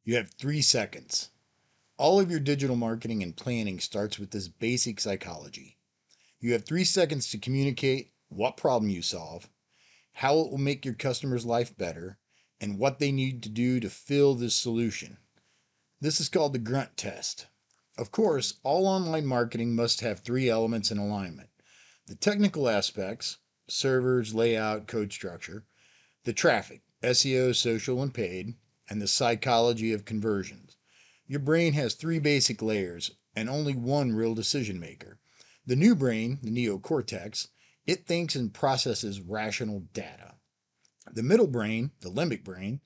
You have 3 seconds. All of your digital marketing and planning starts with this basic psychology. You have 3 seconds to communicate what problem you solve, how it will make your customer's life better, and what they need to do to fill this solution. This is called the grunt test. Of course, all online marketing must have three elements in alignment: the technical aspects, servers, layout, code structure; the traffic, SEO, social, and paid; and the psychology of conversions. Your brain has three basic layers and only one real decision maker. The new brain, the neocortex, it thinks and processes rational data. The middle brain, the limbic brain,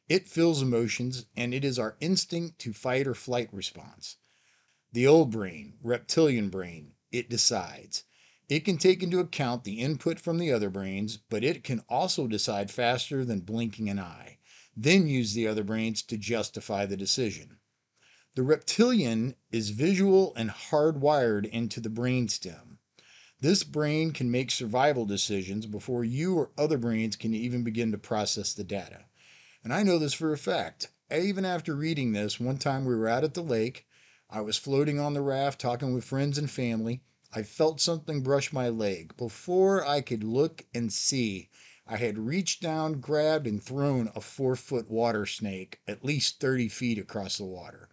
it feels emotions and it is our instinct to fight or flight response. The old brain, reptilian brain, it decides. It can take into account the input from the other brains, but it can also decide faster than blinking an eye, then use the other brains to justify the decision. The reptilian is visual and hardwired into the brainstem. This brain can make survival decisions before you or other brains can even begin to process the data. And I know this for a fact. Even after reading this, one time we were out at the lake. I was floating on the raft talking with friends and family. I felt something brush my leg. Before I could look and see, I had reached down, grabbed, and thrown a 4-foot water snake at least 30 feet across the water.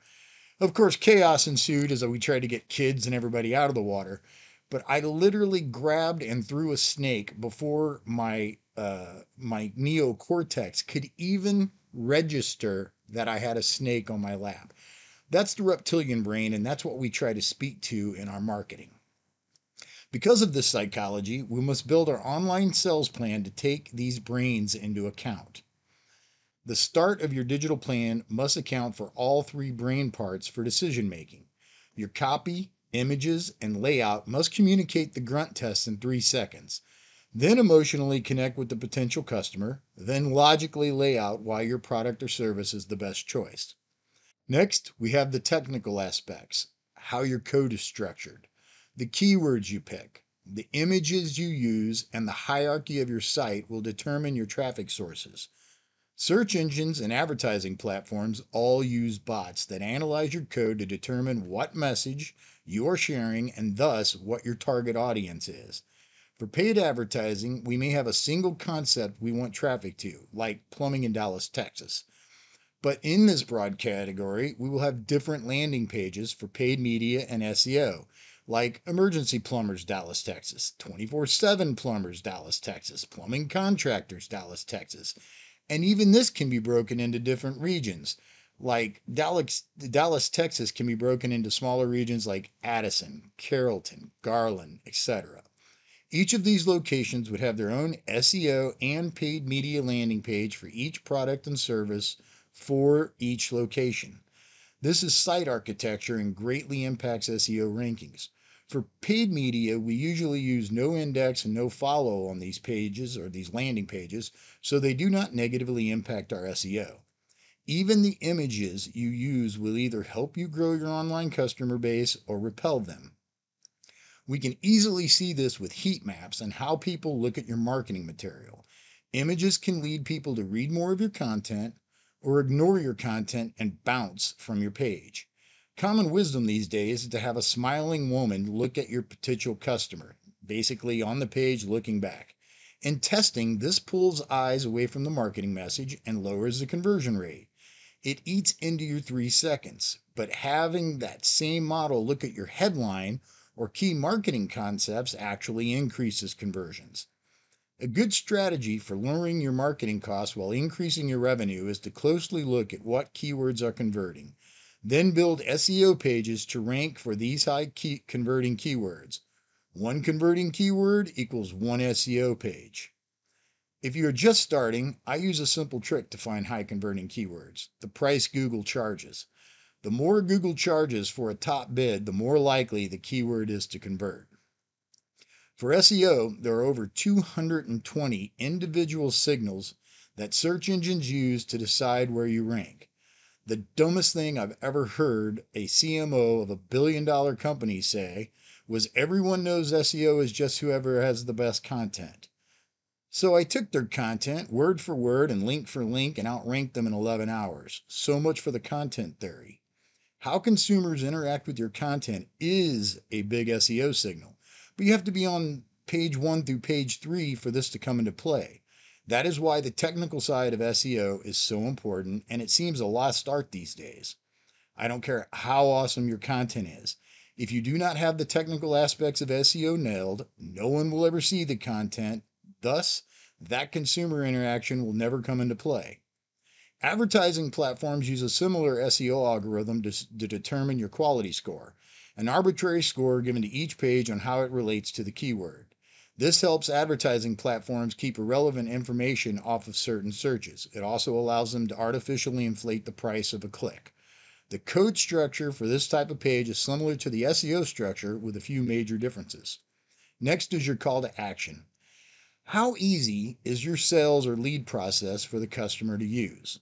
Of course, chaos ensued as we tried to get kids and everybody out of the water. But I literally grabbed and threw a snake before my neocortex could even register that I had a snake on my lap. That's the reptilian brain, and that's what we try to speak to in our marketing. Because of this psychology, we must build our online sales plan to take these brains into account. The start of your digital plan must account for all three brain parts for decision making. Your copy, images, and layout must communicate the grunt test in 3 seconds. Then emotionally connect with the potential customer, then logically lay out why your product or service is the best choice. Next, we have the technical aspects: how your code is structured, the keywords you pick, the images you use, and the hierarchy of your site will determine your traffic sources. Search engines and advertising platforms all use bots that analyze your code to determine what message you are sharing and thus what your target audience is. For paid advertising, we may have a single concept we want traffic to, like plumbing in Dallas, Texas. But in this broad category, we will have different landing pages for paid media and SEO, like Emergency Plumbers Dallas, Texas, 24/7 Plumbers Dallas, Texas, Plumbing Contractors Dallas, Texas. And even this can be broken into different regions. Like Dallas, Texas can be broken into smaller regions like Addison, Carrollton, Garland, etc. Each of these locations would have their own SEO and paid media landing page for each product and service for each location. This is site architecture and greatly impacts SEO rankings. For paid media, we usually use no index and no follow on these pages or these landing pages, so they do not negatively impact our SEO. Even the images you use will either help you grow your online customer base or repel them. We can easily see this with heat maps and how people look at your marketing material. Images can lead people to read more of your content or ignore your content and bounce from your page. Common wisdom these days is to have a smiling woman look at your potential customer, basically on the page looking back. In testing, this pulls eyes away from the marketing message and lowers the conversion rate. It eats into your 3 seconds, but having that same model look at your headline or key marketing concepts actually increases conversions. A good strategy for lowering your marketing costs while increasing your revenue is to closely look at what keywords are converting. Then build SEO pages to rank for these converting keywords. One converting keyword equals one SEO page. If you're just starting, I use a simple trick to find high converting keywords: the price Google charges. The more Google charges for a top bid, the more likely the keyword is to convert. For SEO, there are over 220 individual signals that search engines use to decide where you rank. The dumbest thing I've ever heard a CMO of $1 billion company say was, "Everyone knows SEO is just whoever has the best content." So I took their content word for word and link for link and outranked them in 11 hours. So much for the content theory. How consumers interact with your content is a big SEO signal, but you have to be on page 1 through page 3 for this to come into play. That is why the technical side of SEO is so important, and it seems a lost art these days. I don't care how awesome your content is. If you do not have the technical aspects of SEO nailed, no one will ever see the content. Thus, that consumer interaction will never come into play. Advertising platforms use a similar SEO algorithm to determine your quality score, an arbitrary score given to each page on how it relates to the keyword. This helps advertising platforms keep irrelevant information off of certain searches. It also allows them to artificially inflate the price of a click. The code structure for this type of page is similar to the SEO structure with a few major differences. Next is your call to action. How easy is your sales or lead process for the customer to use?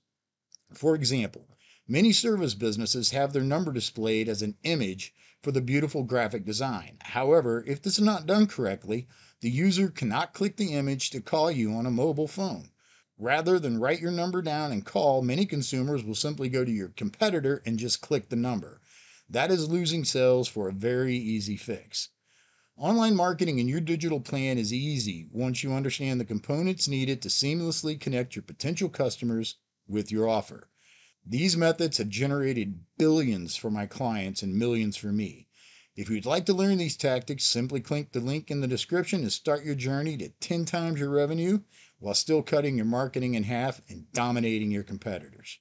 For example, many service businesses have their number displayed as an image for the beautiful graphic design. However, if this is not done correctly, the user cannot click the image to call you on a mobile phone. Rather than write your number down and call, many consumers will simply go to your competitor and just click the number. That is losing sales for a very easy fix. Online marketing in your digital plan is easy once you understand the components needed to seamlessly connect your potential customers with your offer. These methods have generated billions for my clients and millions for me. If you'd like to learn these tactics, simply click the link in the description and start your journey to 10 times your revenue while still cutting your marketing in half and dominating your competitors.